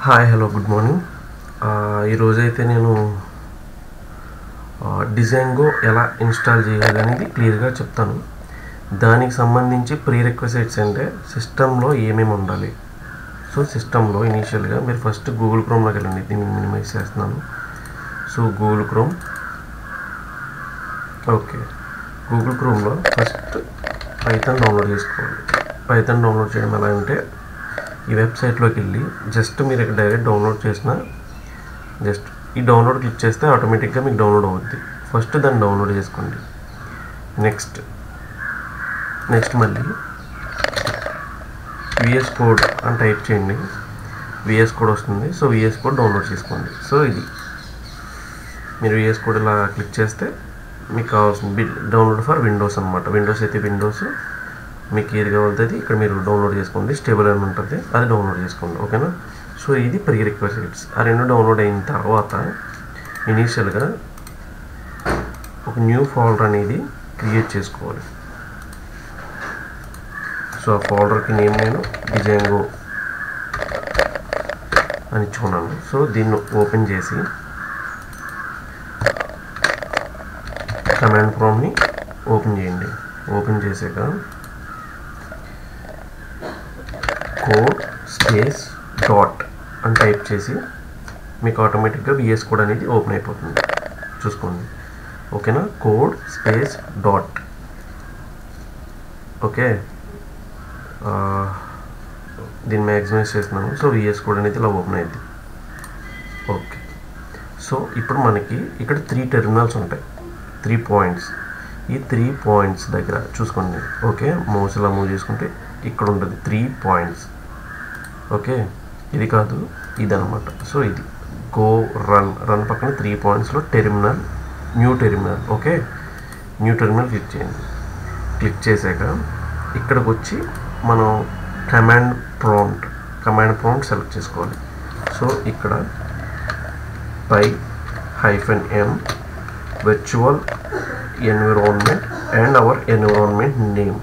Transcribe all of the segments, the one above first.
Hi hello good morning. ఈరోజైతే నేను Django ఎలా ఇన్స్టాల్ చేయాలి అనేది క్లియర్గా చెప్తాను. దానికి సంబంధించి ప్రీ రిక్వెసిట్స్ అంటే సిస్టంలో ఏమేమి ఉండాలి. సో సిస్టంలో ఇనీషియల్గా మీరు ఫస్ట్ గూగుల్ క్రోమ్లోకి వెళ్ళండి. దీన్ని మినిమైజ్ చేస్తున్నాను. So Google Chrome, okay, Google క్రోమ్లో ఫస్ట్ పైథాన్ డౌన్లోడ్ చేసుకోవాలి. పైథాన్ డౌన్లోడ్ చేయడం ఎలా అంటే ఈ వెబ్సైట్లోకి వెళ్ళి జస్ట్ మీరు ఇక్కడ డైరెక్ట్ డౌన్లోడ్ చేసిన జస్ట్ ఈ డౌన్లోడ్ క్లిక్ చేస్తే ఆటోమేటిక్గా మీకు డౌన్లోడ్ అవుద్ది. ఫస్ట్ దాన్ని డౌన్లోడ్ చేసుకోండి. నెక్స్ట్ మళ్ళీ విఎస్ కోడ్ అని టైప్ చేయండి. విఎస్ కోడ్ వస్తుంది. సో విఎస్ కోడ్ డౌన్లోడ్ చేసుకోండి. సో ఇది మీరు విఎస్ కోడ్ ఇలా క్లిక్ చేస్తే మీకు కావాల్సింది డౌన్లోడ్ ఫర్ విండోస్ అనమాట. విండోస్ అయితే విండోస్, మీకు ఏది కావాలంటే ఇక్కడ మీరు డౌన్లోడ్ చేసుకోండి. స్టేబుల్ అని ఉంటుంది, అది డౌన్లోడ్ చేసుకోండి. ఓకేనా. సో ఇది ప్రీ రిక్వెసిట్స్. ఆ రెండు డౌన్లోడ్ అయిన తర్వాత ఇనీషియల్గా ఒక న్యూ ఫోల్డర్ అనేది క్రియేట్ చేసుకోవాలి. సో ఆ ఫోల్డర్కి నేను డిజాంగో అని ఇచ్చుకున్నాను. సో దీన్ని ఓపెన్ చేసి కమాండ్ ప్రాంప్ట్ని ఓపెన్ చేయండి. ఓపెన్ చేసాక కోడ్ స్పేస్ డాట్ అని టైప్ చేసి మీకు ఆటోమేటిక్గా విఎస్ కోడ్ అనేది ఓపెన్ అయిపోతుంది. చూసుకోండి. ఓకేనా. Code space dot. ఓకే, దీన్ని మ్యాక్సిమైజ్ చేస్తున్నాను. సో విఎస్ కోడ్ అనేది ఇలా ఓపెన్ అయింది. ఓకే. సో ఇప్పుడు మనకి ఇక్కడ 3 టెర్మినల్స్ ఉంటాయి, 3 పాయింట్స్. ఈ 3 పాయింట్స్ దగ్గర చూసుకోండి. ఓకే, మౌస్ ఇలా మూవ్ చేసుకుంటే ఇక్కడ ఉంటుంది 3 పాయింట్స్. ఓకే, ఇది కాదు, ఇది అనమాట. సో ఇది గో రన్ పక్కన 3 పాయింట్స్లో terminal, new terminal. Okay, new terminal click చేయండి. క్లిక్ చేశాక ఇక్కడికి వచ్చి మనం కమాండ్ ప్రాంప్ట్ సెలెక్ట్ చేసుకోవాలి. సో ఇక్కడ py-m virtual environment and our environment name.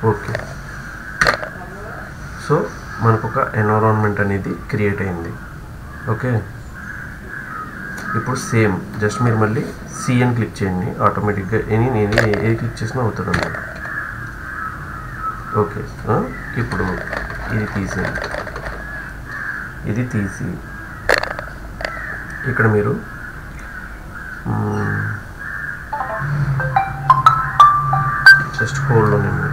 Okay, so మనకు ఒక ఎన్విరాన్మెంట్ అనేది క్రియేట్ అయింది. ఓకే, ఇప్పుడు సేమ్ జస్ట్ మీరు మళ్ళీ సిఎన్ క్లిక్ చేయండి. ఆటోమేటిక్గా నేను ఏది క్లిక్ చేసినా అవుతుంది అన్నమాట. ఓకే, ఇప్పుడు ఇది తీసి ఇక్కడ మీరు జస్ట్ హోల్డ్ నేను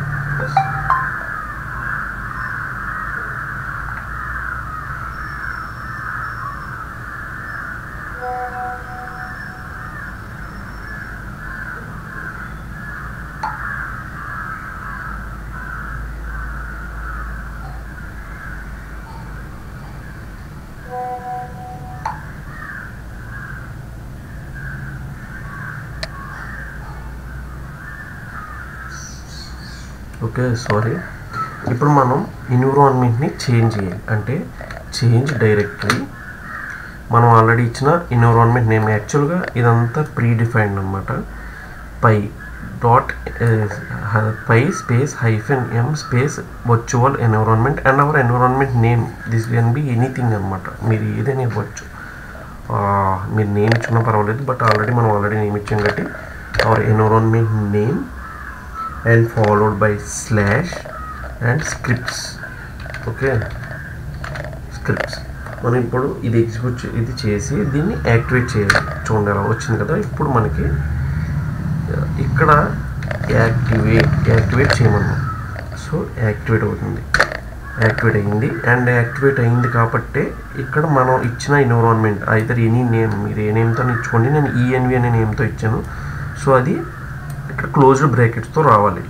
ఓకే సారీ. ఇప్పుడు మనం ఎన్విరాన్మెంట్ని చేంజ్ చేయాలి. అంటే చేంజ్ డైరెక్టరీ. మనం ఆల్రెడీ ఇచ్చిన ఎన్విరాన్మెంట్ నేమ్, యాక్చువల్గా ఇదంతా ప్రీ డిఫైన్డ్ అనమాట. Py space -m space virtual environment and our environment name. This can be anything అనమాట. మీరు ఏదైనా ఇవ్వచ్చు. మీరు నేమ్ ఇచ్చుకున్నా పర్వాలేదు, బట్ మనం ఆల్రెడీ నేమ్ ఇచ్చాం కాబట్టి hour environment name and followed by slash and scripts. Okay, scripts. మనం ఇప్పుడు ఇది ఇది చేసి దీన్ని యాక్టివేట్ చేయాలి. చూడండి ఎలా వచ్చింది కదా. ఇప్పుడు మనకి ఇక్కడ యాక్టివేట్ చేయమన్నాం. సో యాక్టివేట్ అవుతుంది. యాక్టివేట్ అయింది. అండ్ యాక్టివేట్ అయింది కాబట్టి ఇక్కడ మనం ఇచ్చిన ఎన్విరాన్మెంట్ ఐదర్ ఎనీ నేమ్, మీరు ఏ నేమ్తో ఇచ్చుకోండి. నేను ఈఎన్వి అనే నేమ్తో ఇచ్చాను. సో అది ఇక్కడ క్లోజ్డ్ బ్రాకెట్స్తో రావాలి.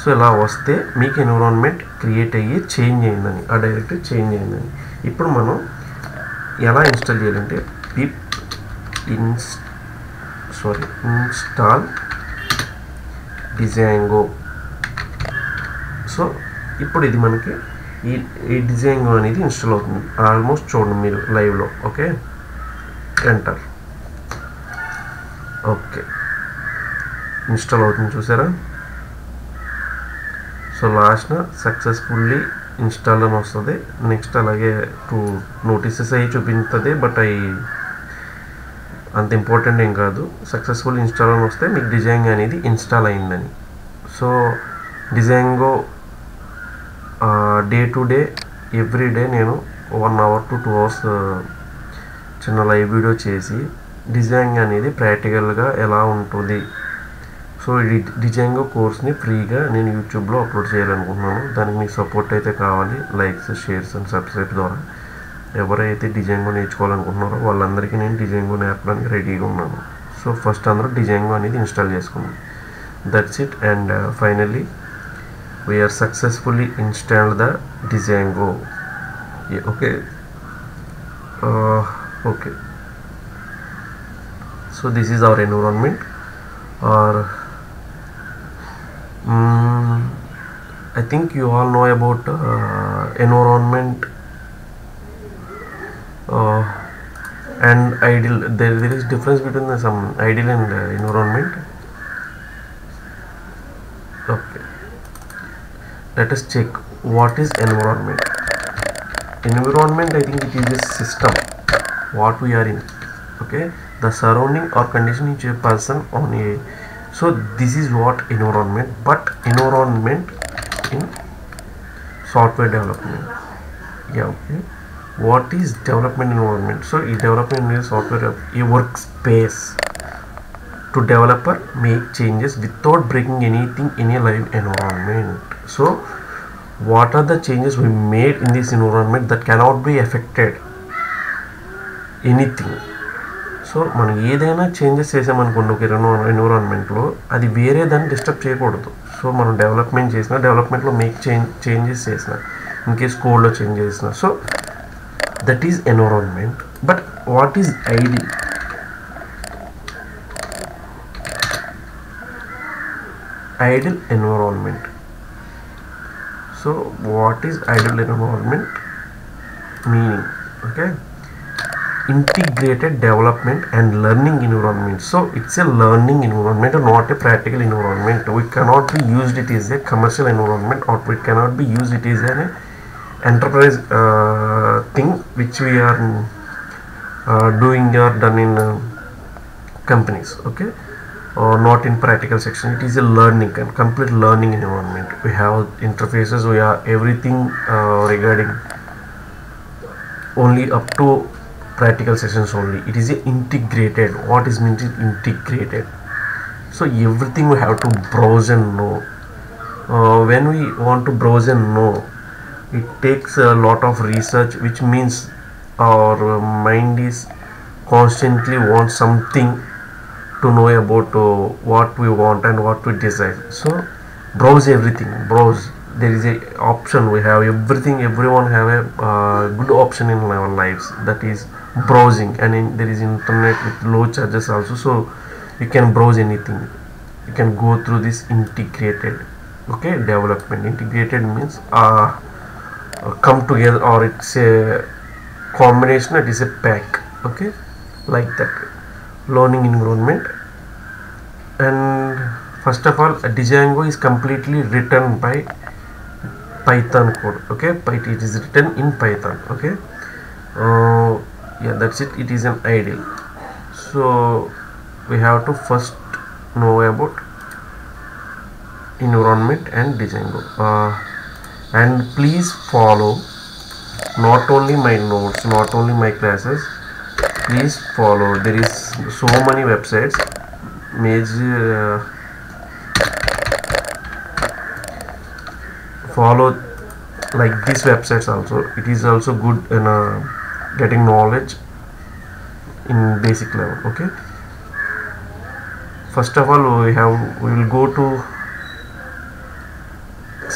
సో ఇలా వస్తే మీకు ఎన్విరాన్మెంట్ క్రియేట్ అయ్యి చేంజ్ అయిందని, ఆ డైరెక్టరీ చేంజ్ అయిందని. ఇప్పుడు మనం ఎలా ఇన్స్టాల్ చేయాలంటే పిప్ ఇన్స్టాల్ డిజాంగో. సో ఇప్పుడు ఇది మనకి ఈ డిజైన్ అనేది ఇన్స్టాల్ అవుతుంది. ఆల్మోస్ట్ చూడండి మీరు లైవ్లో. Okay, enter. ఓకే, ఇన్స్టాల్ అవుతుంది చూసారా. సో లాస్ట్ సక్సెస్ఫుల్లీ ఇన్స్టాల్ అని వస్తుంది. నెక్స్ట్ అలాగే 2 నోటీసెస్ అవి చూపిస్తుంది, బట్ అవి అంత ఇంపార్టెంట్ ఏం కాదు. సక్సెస్ఫుల్ ఇన్స్టాల్ అని వస్తే మీకు డిజైన్ అనేది ఇన్స్టాల్ అయిందని. సో డిజైన్గో day to day every day నేను 1 hour to 2 hours చిన్న లైవ్ వీడియో చేసి డిజైన్ అనేది ప్రాక్టికల్గా ఎలా ఉంటుంది. సో ఈ డిజైన్గో కోర్స్ని ఫ్రీగా నేను యూట్యూబ్లో అప్లోడ్ చేయాలనుకుంటున్నాను. దానికి మీకు సపోర్ట్ అయితే కావాలి. లైక్స్, షేర్స్ అండ్ సబ్స్క్రైబ్ ద్వారా ఎవరైతే డిజైన్గో నేర్చుకోవాలనుకుంటున్నారో వాళ్ళందరికీ నేను డిజైన్గో నేర్పడానికి రెడీగా ఉన్నాను. సో ఫస్ట్ అందరూ డిజైన్గో అనేది ఇన్స్టాల్ చేసుకున్నాం. That's it. And finally we are successfully installed the Django. Yeah, okay. Okay, so this is our environment, or I think you all know about environment and ideal. There is difference between some ideal and environment. Okay, let us check what is environment. Environment, I think it is a system what we are in. Okay, the surrounding or condition which a person on a. So this is what environment. But environment in software development. Yeah, okay. What is development environment? So a development is software, a workspace to developer make changes without breaking anything in a live environment. So what are the changes we made in this environment that cannot be affected anything. So మనం ఏదైనా changes చేసామనుకోండి ఒక ఎన్విరాన్మెంట్లో, అది వేరే దాన్ని disturb చేయకూడదు. So మనం development చేసిన, డెవలప్మెంట్లో మేక్ చేంజెస్ చేసిన, ఇన్కేస్ కోడ్లో చేంజ్ చేసిన, so that is environment. But what is ideal? Ideal environment. So what is ideal environment meaning? Okay, integrated development and learning environment. So it's a learning environment, not a practical environment. We cannot be used it as a commercial environment, or we cannot be used it as an enterprise thing which we are doing or done in companies. Okay, or not in practical section. It is a learning and complete learning environment. We have interfaces, we have everything regarding only up to practical sessions only. It is a integrated. What is meant is integrated. So everything we have to browse and know. When we want to browse and know, it takes a lot of research, which means our mind is constantly wants something to know about what we want and what we desire. So browse everything. Browse, there is a option. We have everything. Everyone have a good option in our lives, that is browsing. And there is internet with low charges also, so you can browse anything. You can go through this integrated, okay, development. Integrated means come together, or it's a combination, it is a pack. Okay, like that. Learning environment. And first of all, Django is completely written by Python code. Okay, it is written in Python. Okay, yeah, that's it. It is an ideal. So we have to first know about environment and Django. And please follow not only my notes, not only my classes. Please follow. There is so many websites. Major follow like these websites also. It is also good in getting knowledge in basic level. Okay, first of all we will go to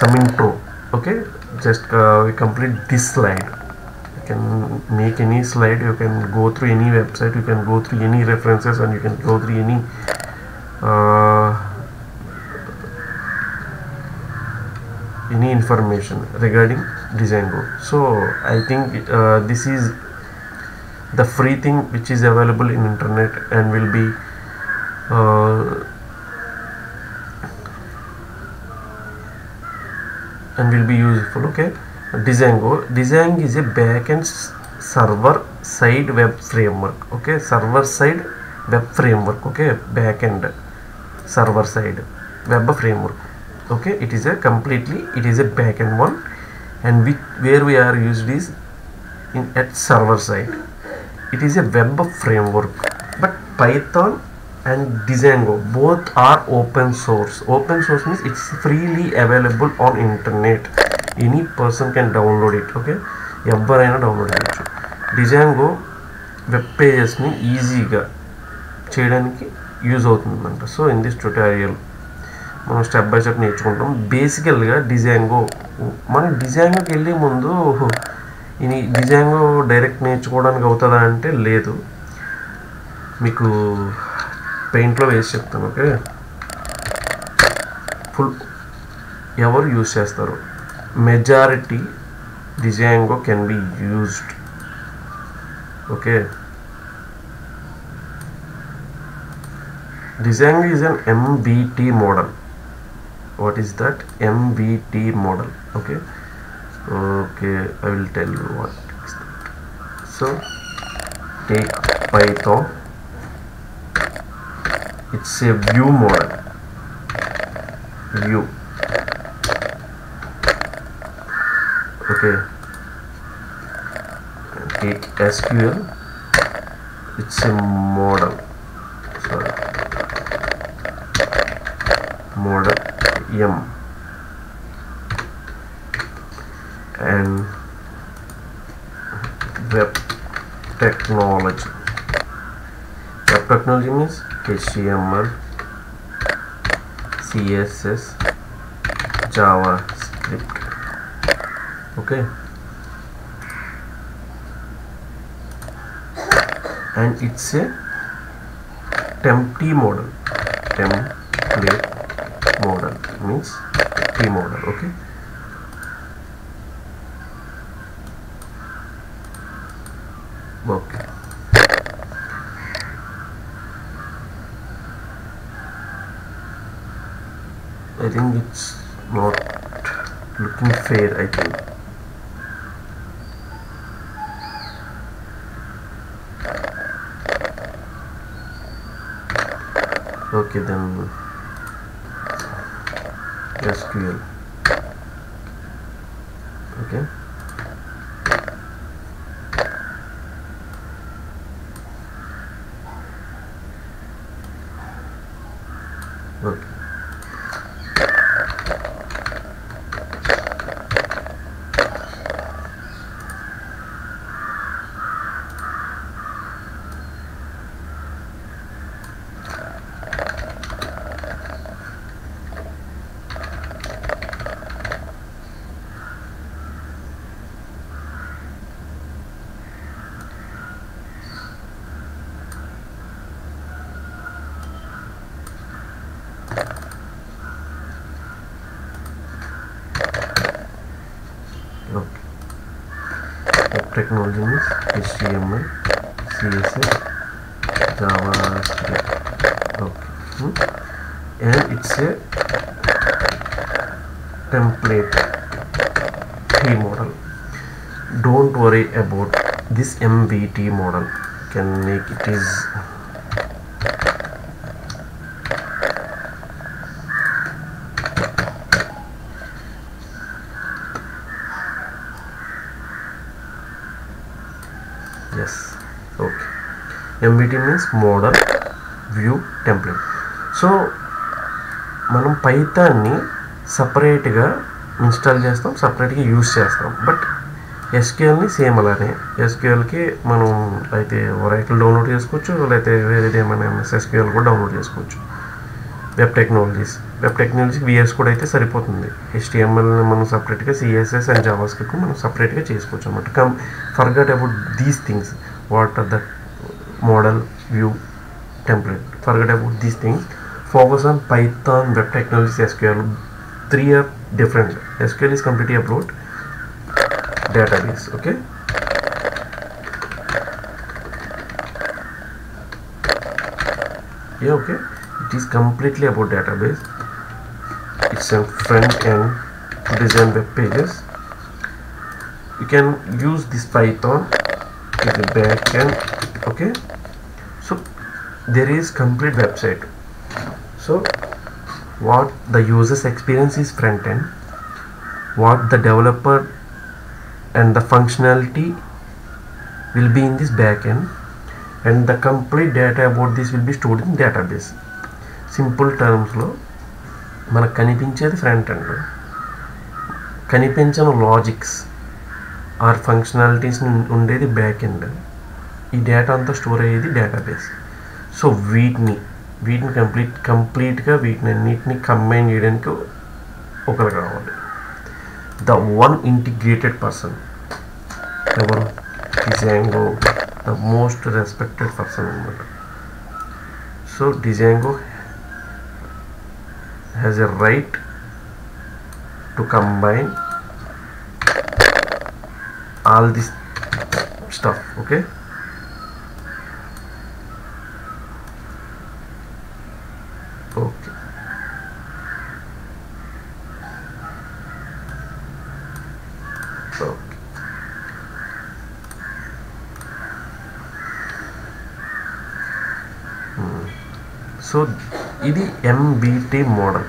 some intro. Okay, just we complete this slide. You can make any slide, you can go through any website, you can go through any references, and you can go through any any information regarding Django. So I think this is the free thing which is available in internet and will be useful. Okay, Django is a backend server side web framework. Okay, server side web framework. Okay, backend server side web framework. Okay, it is a backend one, and where we are used is at server side. It is a web framework, but Python and Django both are open source. Open source means it's freely available on internet. Any person can download it. Okay, ఎవరైనా download చేయొచ్చు. Django web పేజెస్ని ఈజీగా చేయడానికి use అవుతుందంట. So in this tutorial మనం step by step నేర్చుకుంటాం. బేసికల్గా మనం డిజాంగోకి వెళ్ళే ముందు ఇది Django డైరెక్ట్ నేర్చుకోవడానికి అవుతుందా అంటే లేదు, మీకు పెయింట్లో వేసి చెప్తాను. ఓకే, ఫుల్ ఎవరు యూజ్ చేస్తారు, majority Django can be used. Okay, Django is an MVT model. What is that? MVT model. Okay, I will tell you what is that. So take Python, it's a view model. Okay, take SQL, it's a model. Model M, and web technology means HTML, CSS, JavaScript. Okay, and it's a template model. Template model means T model. Okay, I think it's not looking fair. I think okay, then SQL. Okay, technology means HTML, CSS, JavaScript. Okay, and it's a template T model. Don't worry about this MVT model. Can make it is yes. Okay, MVT means model view template. So మనం పైథాన్ని సపరేట్గా install చేస్తాం, సపరేట్గా use చేస్తాం. But ఎస్క్యూఎల్ని same అలానే, ఎస్క్యూఎల్కి మనం అయితే Oracle download చేసుకోవచ్చు, లేకపోతే వేరేది ఏమైనా SQL కూడా డౌన్లోడ్ చేసుకోవచ్చు. వెబ్ టెక్నాలజీకి VS కూడా అయితే సరిపోతుంది. HTMLని మనం సపరేట్గా, CSS అండ్ JavaScript మనం సపరేట్గా చేసుకోవచ్చు అనమాట. Forget about these things. What are the model, view, template. Forget about these things. Focus on Python, web technologies, SQL. different. SQL is completely about database. Okay, yeah, okay, it is completely about database. It's a front end to design web pages. You can use this Python in the back end. Okay, so there is complete website. So what the user's experience is front end, what the developer and the functionality will be in this back end, and the complete data about this will be stored in database. Simple terms లో మనకు కనిపించేది front end, కనిపించిన logics or functionalities ఉండేది back end. ఈ data అంతా store అయ్యేది database. So వీటిని కంప్లీట్గా వీటిని అన్నిటిని కంబైన్ చేయడానికి ఒకరు కావాలి. ద వన్ ఇంటిగ్రేటెడ్ పర్సన్ ఎవరు? Django, the most respected person అనమాట. So Django has a right to combine all this stuff. Okay, okay, okay. So ఇది MBT model.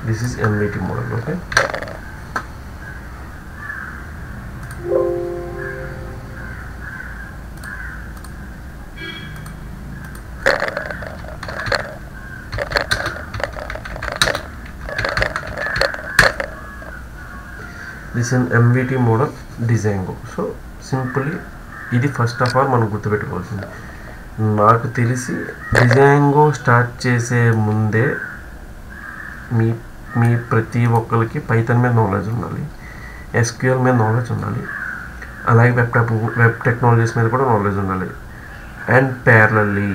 This is MBT model. Okay, this is an MBT model Django. So simply ఇది first of all మనం గుర్తుపెట్టుకోవాల్సింది. నాకు తెలిసి Django start చేసే ముందే మీ ప్రతి ఒక్కరికి పైథాన్ మీద నాలెడ్జ్ ఉండాలి, ఎస్క్యూఎల్ మీద నాలెడ్జ్ ఉండాలి, అలాగే వెబ్ టెక్నాలజీస్ మీద కూడా నాలెడ్జ్ ఉండాలి. అండ్ ప్యారలల్లీ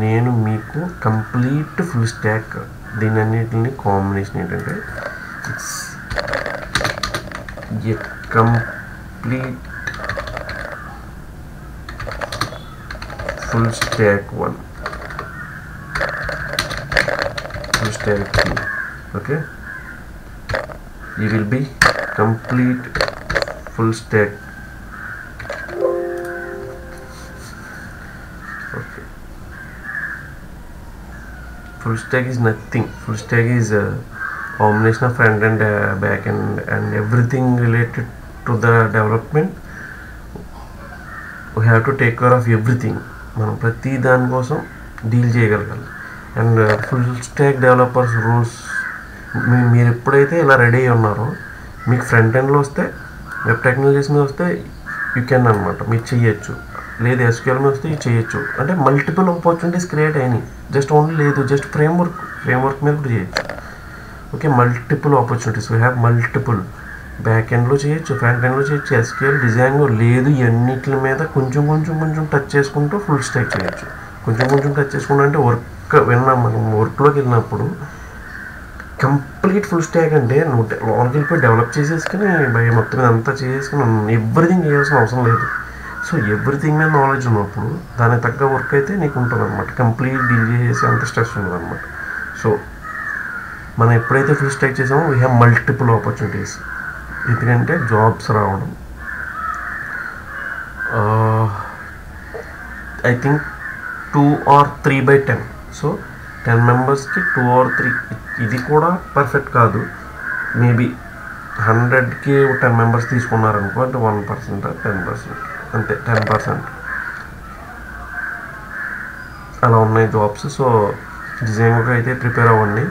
నేను మీకు కంప్లీట్ ఫుల్ స్టాక్ దీని అన్నిటిని కాంబినేషన్ ఏంటంటే it's a complete full stack one, full stack two. Okay, you will be complete full stack. Okay, full stack is nothing. Full stack is a combination of front end, back end, and everything related to the development. We have to take care of everything. మనం ప్రతి దానికోసం deal చేయగలగాలి. And full stock developers rules మీరు ఎప్పుడైతే ఇలా ready అయ్యి ఉన్నారో మీకు ఫ్రంట్ ఎండ్లో వస్తే వెబ్ టెక్నాలజీస్ మీద వస్తే యూ కెన్ అనమాట, మీరు చేయొచ్చు. లేదు ఎస్క్యూఎల్ మీద వస్తే చేయొచ్చు. అంటే మల్టిపుల్ ఆపర్చునిటీస్ క్రియేట్ అయినాయి. జస్ట్ ఓన్లీ లేదు జస్ట్ ఫ్రేమ్వర్క్ మీద కూడా చేయొచ్చు. Okay, multiple opportunities we have multiple. Back ఎండ్లో చేయొచ్చు, ఫ్రంట్ ఎండ్లో చేయొచ్చు, ఎస్క్యూఎల్, డిజాంగో లేదు ఇవన్నిటి మీద కొంచెం టచ్ చేసుకుంటూ ఫుల్ స్టాక్ చేయొచ్చు. కొంచెం టచ్ చేసుకుంటూ అంటే మనం వర్క్లోకి వెళ్ళినప్పుడు కంప్లీట్ ఫుల్ స్టాక్ అంటే నువ్వు లోనికి వెళ్ళిపోయి డెవలప్ చేసేసుకుని మొత్తం మీద అంతా చేసేసుకుని ఎవ్రీథింగ్ చేయాల్సిన అవసరం లేదు. సో ఎవ్రీథింగ్ మీద నాలెడ్జ్ ఉన్నప్పుడు దానికి తగ్గ వర్క్ అయితే నీకు ఉంటుంది అనమాట. కంప్లీట్ డీల్ చేసే అంత స్ట్రెస్ ఉండదు అనమాట. సో మనం ఎప్పుడైతే ఫుల్ స్టాక్ చేసామో వీ హ్యావ్ మల్టిపుల్ ఆపర్చునిటీస్. ఎందుకంటే జాబ్స్ రావడం ఐ థింక్ 2 or 3/10. సో 10 మెంబర్స్కి 2 or 3. ఇది కూడా పర్ఫెక్ట్ కాదు. మేబీ 100కి 10 మెంబర్స్ తీసుకున్నారనుకో అంటే 1% 10% అంతే, 10% అలా ఉన్నాయి జాబ్స్. సో డిజైన్గా అయితే ప్రిపేర్ అవ్వండి.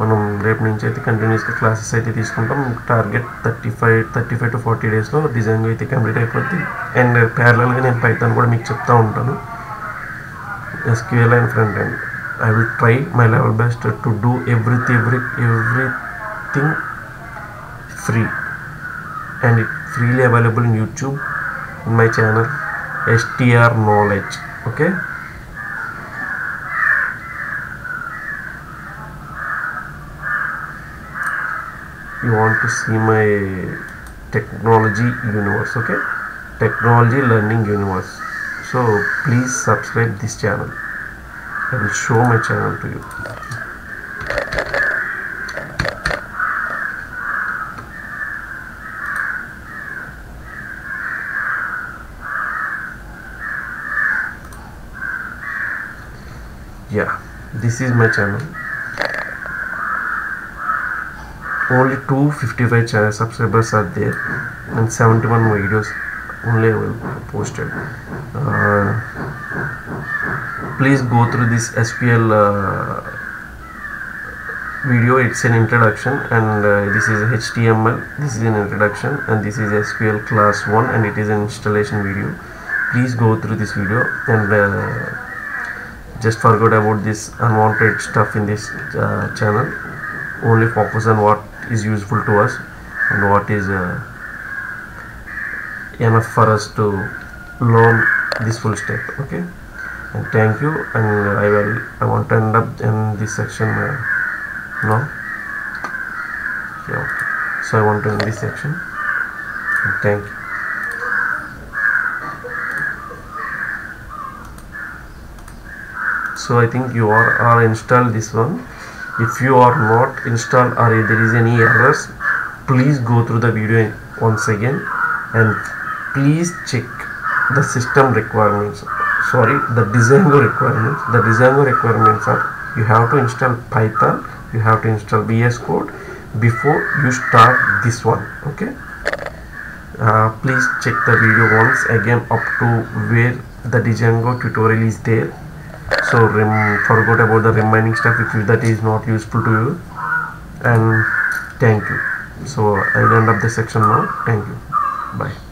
మనం రేపు నుంచి అయితే కంటిన్యూస్గా క్లాసెస్ అయితే తీసుకుంటాం. టార్గెట్ 35 to 40 డేస్లో డిజైన్ అయితే కంప్లీట్ అయిపోద్ది. అండ్ ప్యారలల్గా నేను పైథాన్ కూడా మీకు చెప్తూ ఉంటాను, SQL and front end. I will try my level best to do everything free, and it's freely available in YouTube, in my channel, str knowledge. Okay, you want to see my technology universe. Okay, technology learning universe. So please subscribe this channel. I will show my channel to you. Yeah, this is my channel. Only 255 subscribers are there and 71 videos only posted. Please go through this SQL video. It's an introduction, and this is HTML, this is an introduction, and this is SQL class 1, and it is an installation video. Please go through this video and just forget about this unwanted stuff in this channel. Only focus on what is useful to us and what is enough for us to learn this full step. Okay, and thank you, and I want to end up in this section now. Yeah, okay. So I want to end this section, and thank you. So I think you are installed this one. If you are not installed or if there is any errors, please go through the video once again and please check the system requirements. Sorry, the Django requirements. The Django requirements are: you have to install Python, you have to install VS Code before you start this one. Okay, please check the video once again up to where the Django tutorial is there. So forget about the remaining stuff if that is not useful to you, and thank you. So I'll end up the section now. Thank you. Bye.